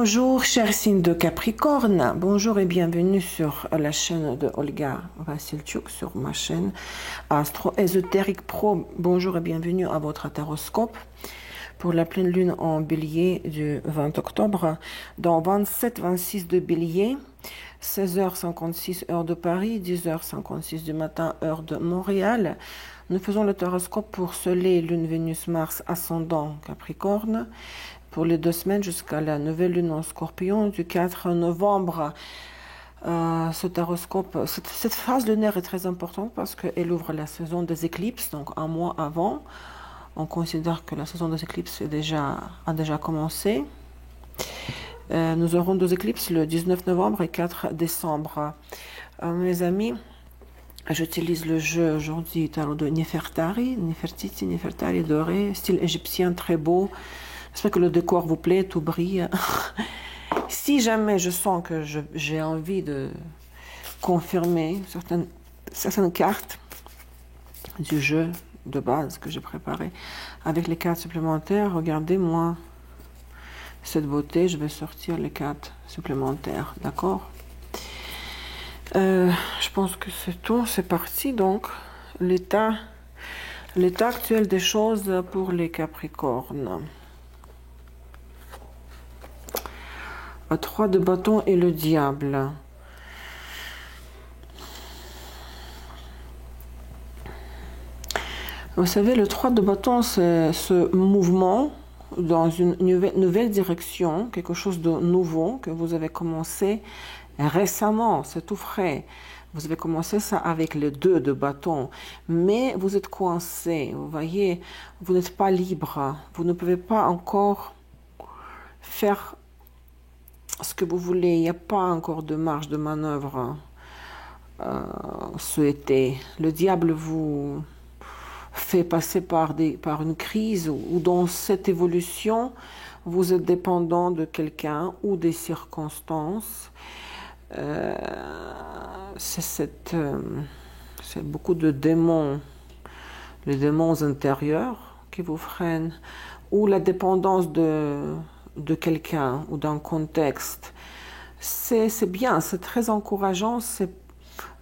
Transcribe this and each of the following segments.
Bonjour, cher signe de Capricorne. Bonjour et bienvenue sur la chaîne de Olga Vassilchuk, sur ma chaîne Astro Ésotérique Pro. Bonjour et bienvenue à votre taroscope pour la pleine lune en bélier du 20 octobre. Dans 27-26 de bélier, 16h56 heure de Paris, 10h56 du matin heure de Montréal. Nous faisons le taroscope pour Soleil, Lune, Vénus, Mars, ascendant Capricorne, pour les 2 semaines jusqu'à la nouvelle lune en Scorpion du 4 novembre. Ce taroscope, cette phase lunaire est très importante parce qu'elle ouvre la saison des éclipses, donc un mois avant. On considère que la saison des éclipses a déjà commencé. Nous aurons 2 éclipses le 19 novembre et 4 décembre. Mes amis, j'utilise le jeu aujourd'hui tarot de Nefertari, Nefertiti, Nefertari doré, style égyptien très beau. J'espère que le décor vous plaît, tout brille. Si jamais je sens que j'ai envie de confirmer certaines cartes du jeu de base que j'ai préparé avec les cartes supplémentaires, regardez-moi cette beauté, je vais sortir les cartes supplémentaires, d'accord? Je pense que c'est tout, c'est parti. Donc, l'état actuel des choses pour les Capricornes. 3 de bâton et le diable. Vous savez, le 3 de bâton, c'est ce mouvement dans une nouvelle direction, quelque chose de nouveau que vous avez commencé récemment, c'est tout frais. Vous avez commencé ça avec le 2 de bâton, mais vous êtes coincé, vous voyez, vous n'êtes pas libre, vous ne pouvez pas encore faire ce que vous voulez, il n'y a pas encore de marge de manœuvre souhaitée. Le diable vous fait passer par une crise ou dans cette évolution, vous êtes dépendant de quelqu'un ou des circonstances. C'est beaucoup de démons, les démons intérieurs qui vous freinent, ou la dépendance de quelqu'un ou d'un contexte. C'est bien, c'est très encourageant, c'est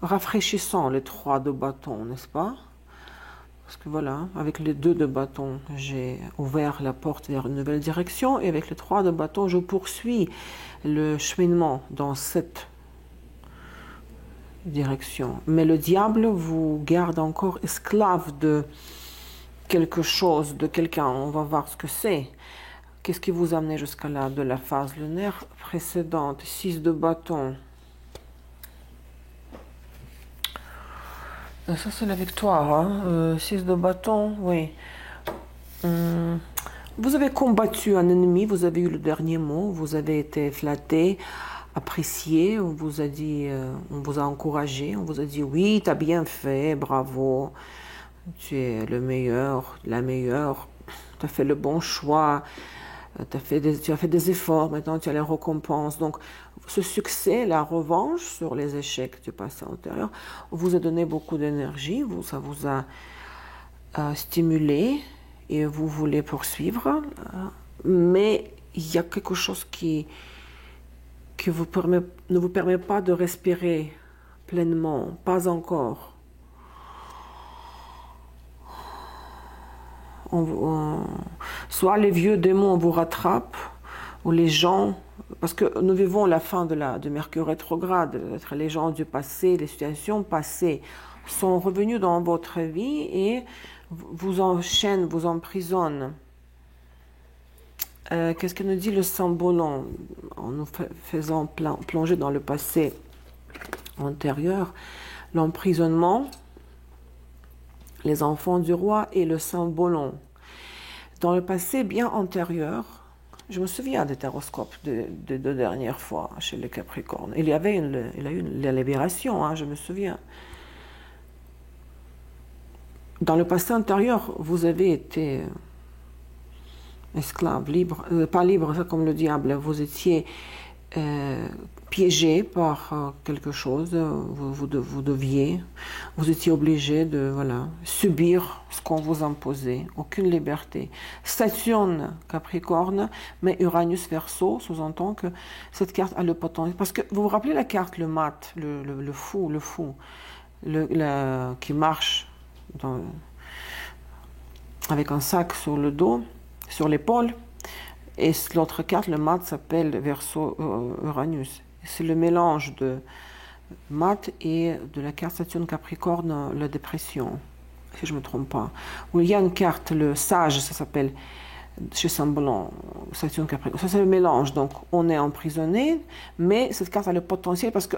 rafraîchissant les 3 de bâton, n'est-ce pas? Parce que voilà, avec les 2 de bâton, j'ai ouvert la porte vers une nouvelle direction, et avec les 3 de bâton, je poursuis le cheminement dans cette direction. Mais le diable vous garde encore esclave de quelque chose, de quelqu'un. On va voir ce que c'est. Qu'est-ce qui vous a amené jusqu'à là de la phase lunaire précédente? 6 de bâton. Ça, c'est la victoire. Hein? 6 de bâton, oui. Vous avez combattu un ennemi, vous avez eu le dernier mot, vous avez été flatté, apprécié, on vous a dit, on vous a encouragé, on vous a dit oui, tu as bien fait, bravo, tu es le meilleur, la meilleure, tu as fait le bon choix. Tu as fait des efforts, maintenant tu as les récompenses. Donc, ce succès, la revanche sur les échecs du passé antérieur, vous a donné beaucoup d'énergie, ça vous a stimulé et vous voulez poursuivre. Mais il y a quelque chose qui ne vous permet pas de respirer pleinement, pas encore. Soit les vieux démons vous rattrapent, ou les gens, parce que nous vivons la fin de Mercure rétrograde, les gens du passé, les situations passées sont revenus dans votre vie et vous enchaînent, vous emprisonnent. Qu'est-ce que nous dit le symbole en nous faisant plonger dans le passé antérieur? L'emprisonnement, les enfants du roi et le symbole. Dans le passé bien antérieur, je me souviens des taroscopes de 2 dernières fois chez les Capricornes. Il y a eu la libération, hein, je me souviens. Dans le passé antérieur, vous avez été esclave, libre, pas libre, ça comme le diable, vous étiez piégé par quelque chose, vous étiez obligé de subir ce qu'on vous imposait, aucune liberté. Saturne, Capricorne, mais Uranus, Verseau, sous-entend que cette carte a le potentiel. Parce que vous vous rappelez la carte, le mat, le fou, qui marche avec un sac sur le dos, sur l'épaule. Et l'autre carte, le mat, s'appelle Verseau Uranus. C'est le mélange de mat et de la carte Saturne Capricorne, la dépression, si je ne me trompe pas. Où il y a une carte, le sage, ça s'appelle chez Saint-Blanc, Saturne Capricorne. Ça, c'est le mélange. Donc, on est emprisonné, mais cette carte a le potentiel parce que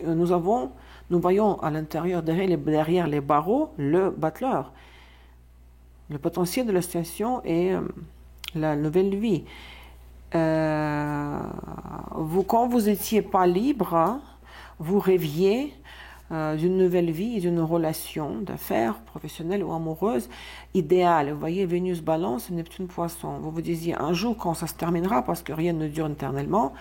nous voyons à l'intérieur, derrière les barreaux, le battleur. Le potentiel de la situation est la nouvelle vie. Quand vous n'étiez pas libre, hein, vous rêviez d'une nouvelle vie, d'une relation d'affaires, professionnelle ou amoureuse, idéale. Vous voyez, Vénus Balance, Neptune Poisson. Vous vous disiez un jour quand ça se terminera, parce que rien ne dure éternellement,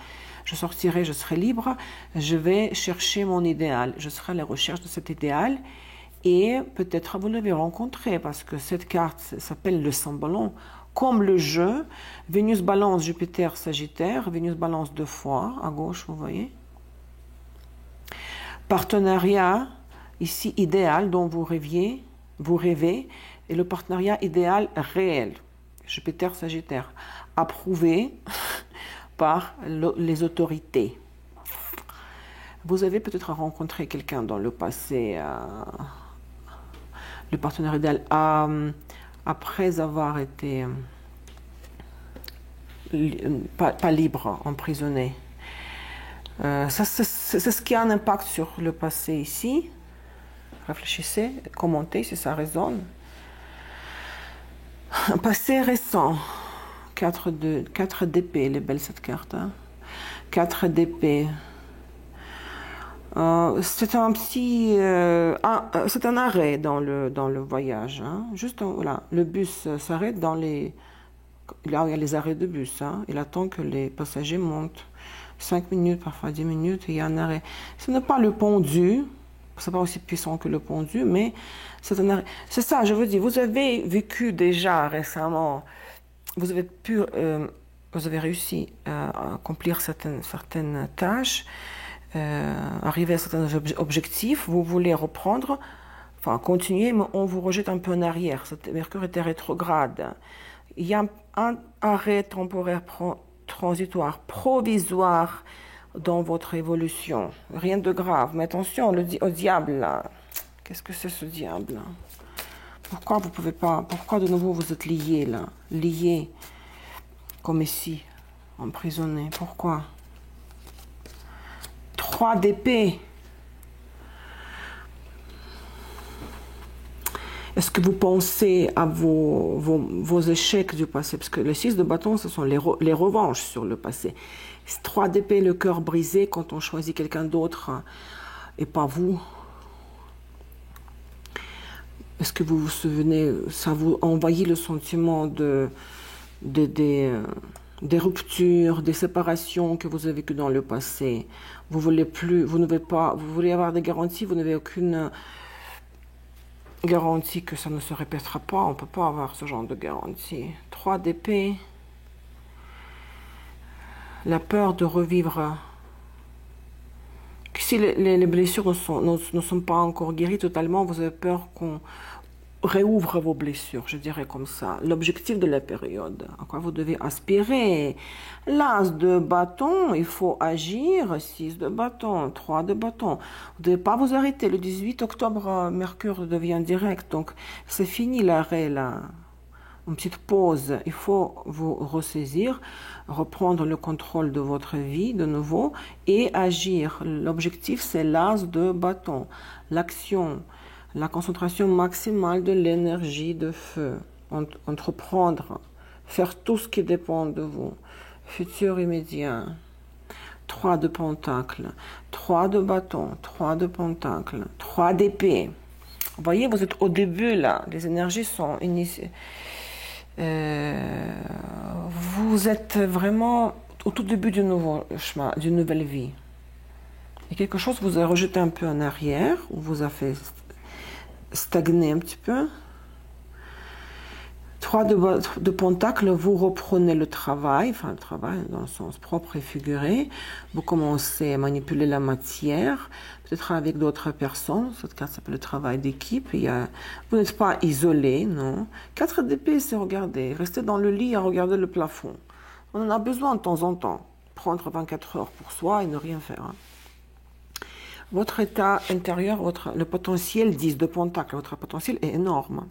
je sortirai, je serai libre, je vais chercher mon idéal. Je serai à la recherche de cet idéal. Et peut-être vous l'avez rencontré, parce que cette carte s'appelle le Saint-Ballon. Comme le jeu, Vénus Balance, Jupiter Sagittaire, Vénus Balance 2 fois, à gauche, vous voyez. Partenariat, ici idéal, dont vous rêvez, et le partenariat idéal réel, Jupiter Sagittaire, approuvé par les autorités. Vous avez peut-être rencontré quelqu'un dans le passé, le partenaire idéal, après avoir été pas libre, emprisonné. C'est ce qui a un impact sur le passé ici. Réfléchissez, commentez si ça résonne. Un passé récent. 4 d'épée, elle est belle cette carte. Hein? 4 d'épée. C'est un petit, c'est un arrêt dans le voyage. Hein. Juste, voilà, le bus s'arrête là où il y a les arrêts de bus. Hein. Il attend que les passagers montent. 5 minutes, parfois 10 minutes, et il y a un arrêt. Ce n'est pas le pendu, c'est pas aussi puissant que le pendu, mais c'est un arrêt. C'est ça, je veux dire, vous avez vécu déjà récemment, vous avez réussi à accomplir certaines tâches, arriver à certains objectifs, vous voulez reprendre, enfin continuer, mais on vous rejette un peu en arrière. Mercure était rétrograde. Il y a un arrêt temporaire transitoire, provisoire dans votre évolution. Rien de grave. Mais attention, au diable, là. Qu'est-ce que c'est ce diable, là? Pourquoi vous pouvez pas... Pourquoi de nouveau vous êtes liés, là? Liés, comme ici, emprisonnés. Pourquoi? 3 d'épée. Est-ce que vous pensez à vos échecs du passé? Parce que les 6 de bâton, ce sont les revanches sur le passé. 3 d'épée, le cœur brisé quand on choisit quelqu'un d'autre et pas vous. Est-ce que vous vous souvenez, ça vous envahit le sentiment des ruptures, des séparations que vous avez vécues dans le passé? Vous voulez plus, vous voulez avoir des garanties, vous n'avez aucune garantie que ça ne se répétera pas. On ne peut pas avoir ce genre de garantie. 3 d'épée. La peur de revivre. Si les blessures ne sont pas encore guéries totalement, vous avez peur qu'on réouvre vos blessures, je dirais comme ça. L'objectif de la période, à quoi vous devez aspirer. L'as de bâton, il faut agir. 6 de bâton, 3 de bâton. Vous ne devez pas vous arrêter. Le 18 octobre, Mercure devient direct. Donc, c'est fini l'arrêt, là. Une petite pause. Il faut vous ressaisir, reprendre le contrôle de votre vie de nouveau et agir. L'objectif, c'est l'as de bâton. L'action. La concentration maximale de l'énergie de feu. Entreprendre. Faire tout ce qui dépend de vous. Futur immédiat. 3 de pentacle. 3 de bâton. 3 de pentacle. 3 d'épée. Vous voyez, vous êtes au début là. Les énergies sont initiées. Vous êtes vraiment au tout début du nouveau chemin, d'une nouvelle vie. Et quelque chose vous a rejeté un peu en arrière, ou vous a fait stagner un petit peu. 3 de Pentacle, vous reprenez le travail dans le sens propre et figuré. Vous commencez à manipuler la matière, peut-être avec d'autres personnes. Cette carte s'appelle le travail d'équipe. Vous n'êtes pas isolé, non. 4 d'épée, c'est regarder, rester dans le lit à regarder le plafond. On en a besoin de temps en temps. Prendre 24 heures pour soi et ne rien faire. Hein. Votre état intérieur, le potentiel 10 de Pentacle, votre potentiel est énorme.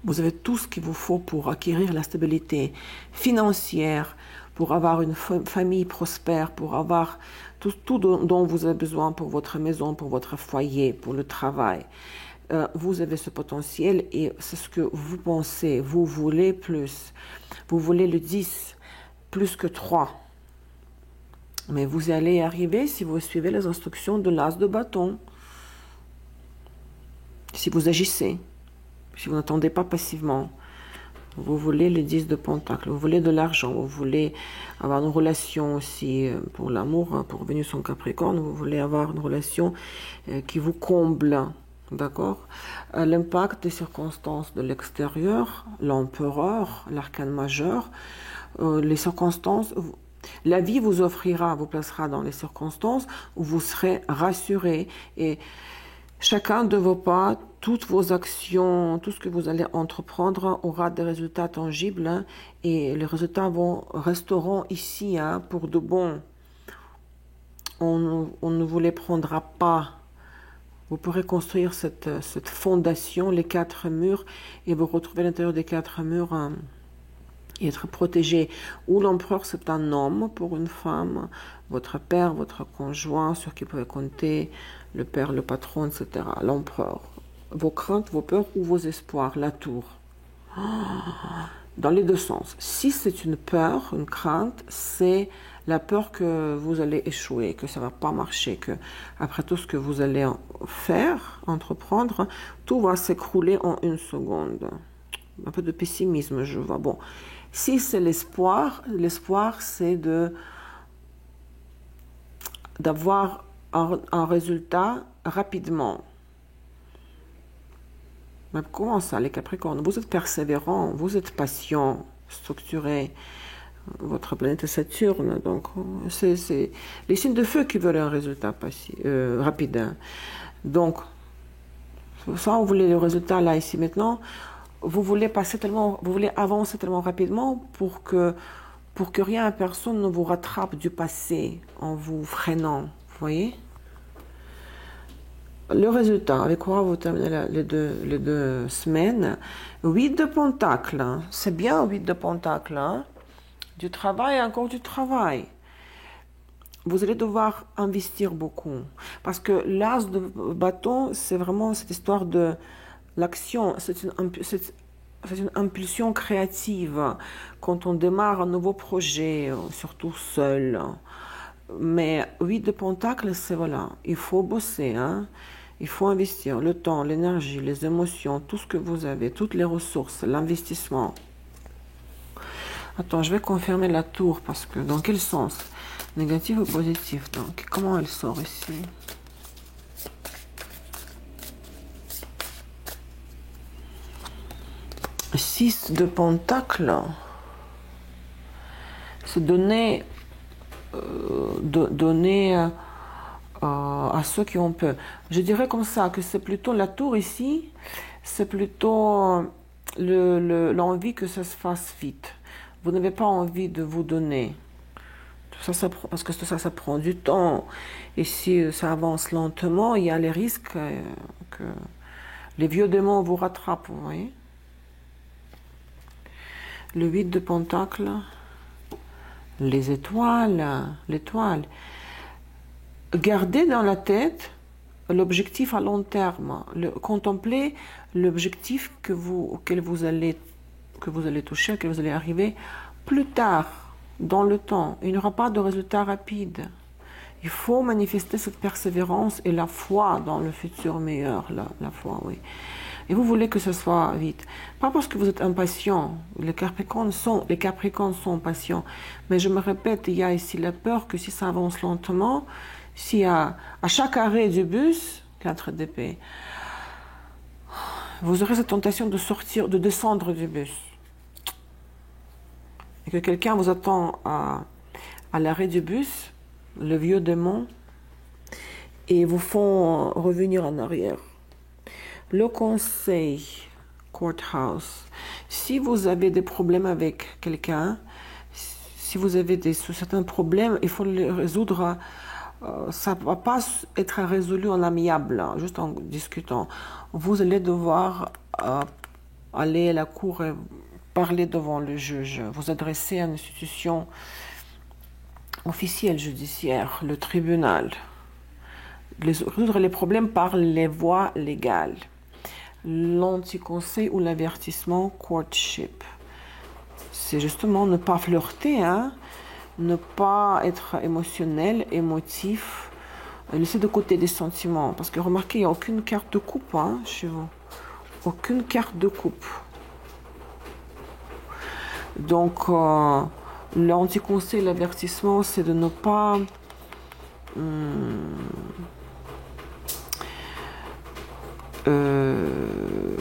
Vous avez tout ce qu'il vous faut pour acquérir la stabilité financière, pour avoir une famille prospère, pour avoir tout dont vous avez besoin pour votre maison, pour votre foyer, pour le travail. Vous avez ce potentiel et c'est ce que vous pensez. Vous voulez plus. Vous voulez le 10, plus que 3. Mais vous allez y arriver si vous suivez les instructions de l'as de bâton. Si vous agissez. Si vous n'attendez pas passivement, vous voulez le 10 de Pentacle, vous voulez de l'argent, vous voulez avoir une relation aussi pour l'amour, pour Vénus en Capricorne, vous voulez avoir une relation qui vous comble, d'accord? L'impact des circonstances de l'extérieur, l'empereur, l'arcane majeur, les circonstances, la vie vous offrira, vous placera dans les circonstances où vous serez rassuré et chacun de vos pas, toutes vos actions, tout ce que vous allez entreprendre aura des résultats tangibles hein, et les résultats resteront ici hein, pour de bon. On ne vous les prendra pas. Vous pourrez construire cette fondation, les 4 murs, et vous retrouver à l'intérieur des 4 murs hein, et être protégé. Ou l'empereur, c'est un homme pour une femme, votre père, votre conjoint, sur qui vous pouvez compter, le père, le patron, etc. L'empereur. Vos craintes, vos peurs ou vos espoirs, la tour. Dans les deux sens. Si c'est une peur, une crainte, c'est la peur que vous allez échouer, que ça ne va pas marcher, que après tout ce que vous allez faire, entreprendre, tout va s'écrouler en une seconde. Un peu de pessimisme, je vois. Bon, si c'est l'espoir, c'est d'avoir un résultat rapidement. Mais comment ça, les Capricornes? Vous êtes persévérant, vous êtes patient, structuré. Votre planète est Saturne, donc c'est les signes de feu qui veulent un résultat rapide. Hein. Donc, ça, on voulait le résultat là, ici, maintenant. Vous voulez avancer tellement rapidement pour que rien, personne ne vous rattrape du passé en vous freinant. Vous voyez? Le résultat, avec quoi vous terminez les deux semaines. 8 de Pentacle, hein. C'est bien 8 de Pentacle. Hein. Du travail, encore du travail. Vous allez devoir investir beaucoup. Parce que l'as de bâton, c'est vraiment cette histoire de l'action. C'est une impulsion créative. Quand on démarre un nouveau projet, surtout seul. Mais 8 de Pentacle, c'est voilà, il faut bosser, hein. Il faut investir le temps, l'énergie, les émotions, tout ce que vous avez, toutes les ressources, l'investissement. Attends, je vais confirmer la tour parce que dans quel sens? Négatif ou positif? Donc, comment elle sort ici? Six de Pentacle. C'est donner à ceux qui ont peur. Je dirais comme ça que c'est plutôt la tour ici, c'est plutôt l'envie que ça se fasse vite. Vous n'avez pas envie de vous donner. Tout ça, parce que tout ça, ça prend du temps. Et si ça avance lentement, il y a les risques que les vieux démons vous rattrapent, vous voyez. Le 8 de Pentacle, les étoiles, l'étoile. Gardez dans la tête l'objectif à long terme, contempler l'objectif auquel vous allez toucher, auquel vous allez arriver plus tard, dans le temps. Il n'y aura pas de résultat rapide. Il faut manifester cette persévérance et la foi dans le futur meilleur, la foi, oui. Et vous voulez que ce soit vite. Pas parce que vous êtes impatient. Les Capricornes sont patients. Mais je me répète, il y a ici la peur que si ça avance lentement, si à chaque arrêt du bus, 4 d'épée, vous aurez cette tentation de sortir, de descendre du bus. Et que quelqu'un vous attend à l'arrêt du bus, le vieux démon, et vous font revenir en arrière. Le conseil, courthouse, si vous avez des problèmes avec quelqu'un, si vous avez certains problèmes, il faut les résoudre. Ça ne va pas être résolu en amiable, juste en discutant. Vous allez devoir aller à la cour et parler devant le juge, vous adresser à une institution officielle judiciaire, le tribunal. Résoudre les problèmes par les voies légales. L'anti-conseil ou l'avertissement, courtship. C'est justement ne pas flirter, hein? Ne pas être émotionnel, émotif, laisser de côté des sentiments. Parce que remarquez, il n'y a aucune carte de coupe hein, chez vous. Aucune carte de coupe. Donc, l'anti-conseil, l'avertissement, c'est de ne pas...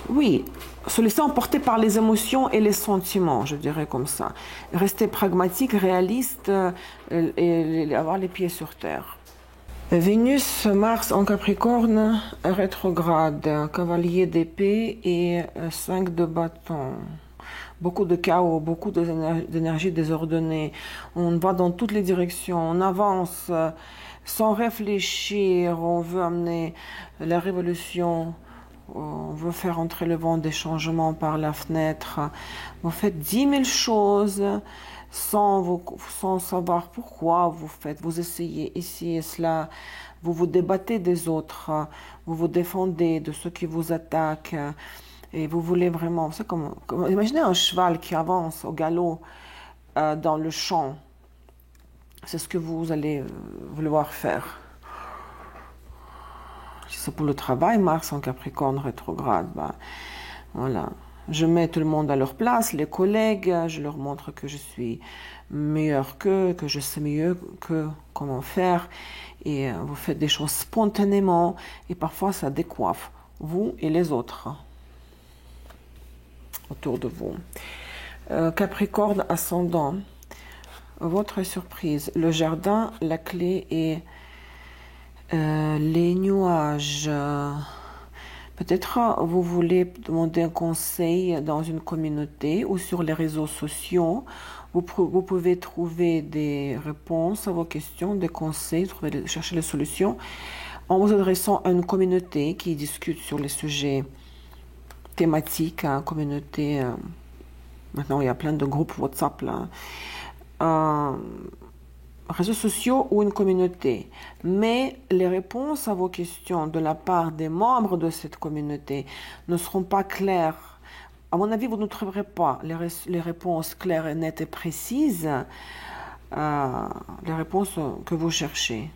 oui, se laisser emporter par les émotions et les sentiments, je dirais comme ça. Rester pragmatique, réaliste et avoir les pieds sur terre. Vénus, Mars en Capricorne, rétrograde, cavalier d'épée et 5 de bâton. Beaucoup de chaos, beaucoup d'énergie désordonnée. On va dans toutes les directions, on avance sans réfléchir, on veut amener la révolution. On veut faire entrer le vent des changements par la fenêtre. Vous faites 10 000 choses sans savoir pourquoi vous faites. Vous essayez ici et cela. Vous vous débattez des autres. Vous vous défendez de ceux qui vous attaquent. Et vous voulez vraiment... C'est comme imaginez un cheval qui avance au galop dans le champ. C'est ce que vous allez vouloir faire. Si c'est pour le travail, Mars en Capricorne rétrograde, voilà. Je mets tout le monde à leur place, les collègues, je leur montre que je suis meilleur qu'eux, que je sais mieux que comment faire. Et vous faites des choses spontanément et parfois ça décoiffe, vous et les autres autour de vous. Capricorne ascendant, votre surprise, le jardin, la clé et... les nuages. Peut-être vous voulez demander un conseil dans une communauté ou sur les réseaux sociaux. Vous pouvez trouver des réponses à vos questions, des conseils, chercher les solutions en vous adressant à une communauté qui discute sur les sujets thématiques. Communauté, maintenant il y a plein de groupes WhatsApp là. Réseaux sociaux ou une communauté. Mais les réponses à vos questions de la part des membres de cette communauté ne seront pas claires. À mon avis, vous ne trouverez pas les réponses claires et nettes et précises, les réponses que vous cherchez.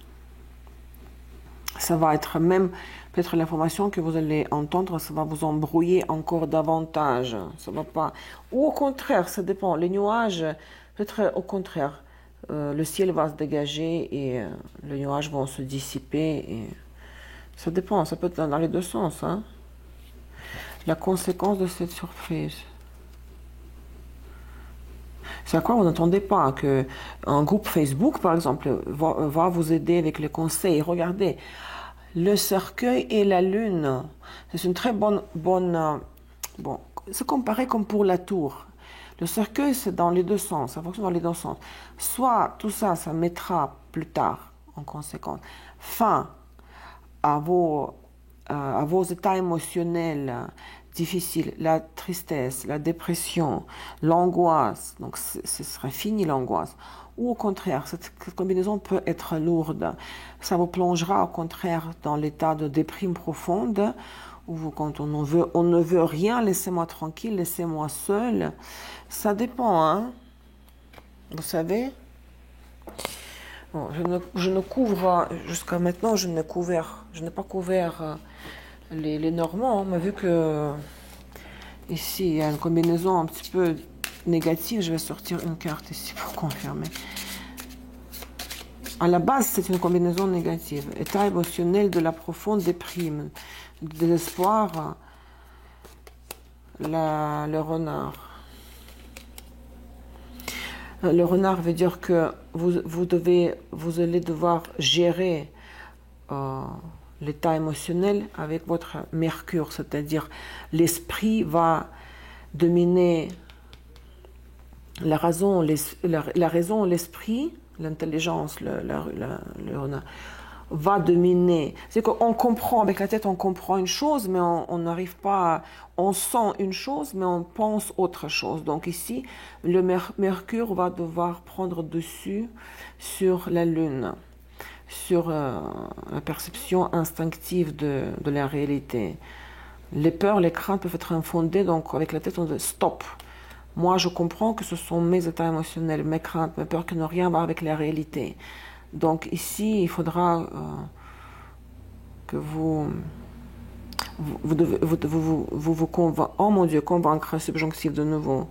Ça va être même, peut-être l'information que vous allez entendre, ça va vous embrouiller encore davantage. Ça va pas. Ou au contraire, ça dépend. Les nuages, peut-être au contraire. Le ciel va se dégager et les nuages vont se dissiper. Et ça dépend, ça peut être dans les deux sens. Hein. La conséquence de cette surprise. C'est à quoi vous n'entendez pas qu'un groupe Facebook, par exemple, va vous aider avec les conseils. Regardez, le cercueil et la lune, c'est une très bonne bon, c'est comparé comme pour la tour. Le cercueil, c'est dans les deux sens, ça fonctionne dans les deux sens. Soit tout ça, ça mettra plus tard, en conséquence, fin à vos états émotionnels difficiles, la tristesse, la dépression, l'angoisse, donc ce sera fini l'angoisse. Ou au contraire, cette combinaison peut être lourde. Ça vous plongera au contraire dans l'état de déprime profonde, ou quand on ne veut rien, laissez-moi tranquille, laissez-moi seul. Ça dépend, hein. Vous savez. Bon, je ne couvre, jusqu'à maintenant, je n'ai pas couvert les Normands, mais vu que ici il y a une combinaison un petit peu négative, je vais sortir une carte ici pour confirmer. À la base, c'est une combinaison négative. État émotionnel de la profonde déprime, de désespoir, le renard. Le renard veut dire que vous allez devoir gérer l'état émotionnel avec votre Mercure, c'est-à-dire l'esprit va dominer la raison, l'esprit, l'intelligence, le renard va dominer. C'est qu'on comprend, avec la tête, on comprend une chose, mais on n'arrive pas à, on sent une chose, mais on pense autre chose. Donc ici, le Mercure va devoir prendre dessus sur la Lune, sur la perception instinctive de la réalité. Les peurs, les craintes peuvent être infondées, donc avec la tête, on dit stop. Moi, je comprends que ce sont mes états émotionnels, mes craintes, mes peurs qui n'ont rien à voir avec la réalité. Donc ici, il faudra que vous convaincre. Oh mon Dieu, convaincre, subjonctif de nouveau.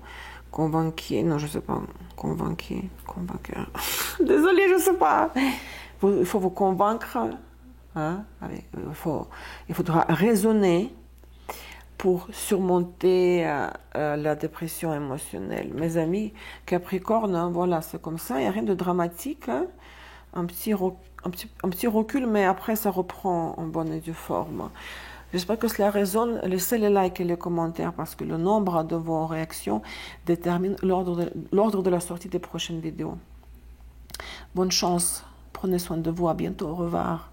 Convainquer, non, je sais pas. Convaincre. Désolée, je sais pas. Il faut vous convaincre. Hein, il faudra raisonner pour surmonter la dépression émotionnelle. Mes amis Capricorne, hein, voilà, c'est comme ça, il n'y a rien de dramatique. Hein. Un petit recul, mais après ça reprend en bonne et due forme. J'espère que cela résonne. Laissez les likes et les commentaires parce que le nombre de vos réactions détermine l'ordre de la sortie des prochaines vidéos. Bonne chance, prenez soin de vous, à bientôt, au revoir.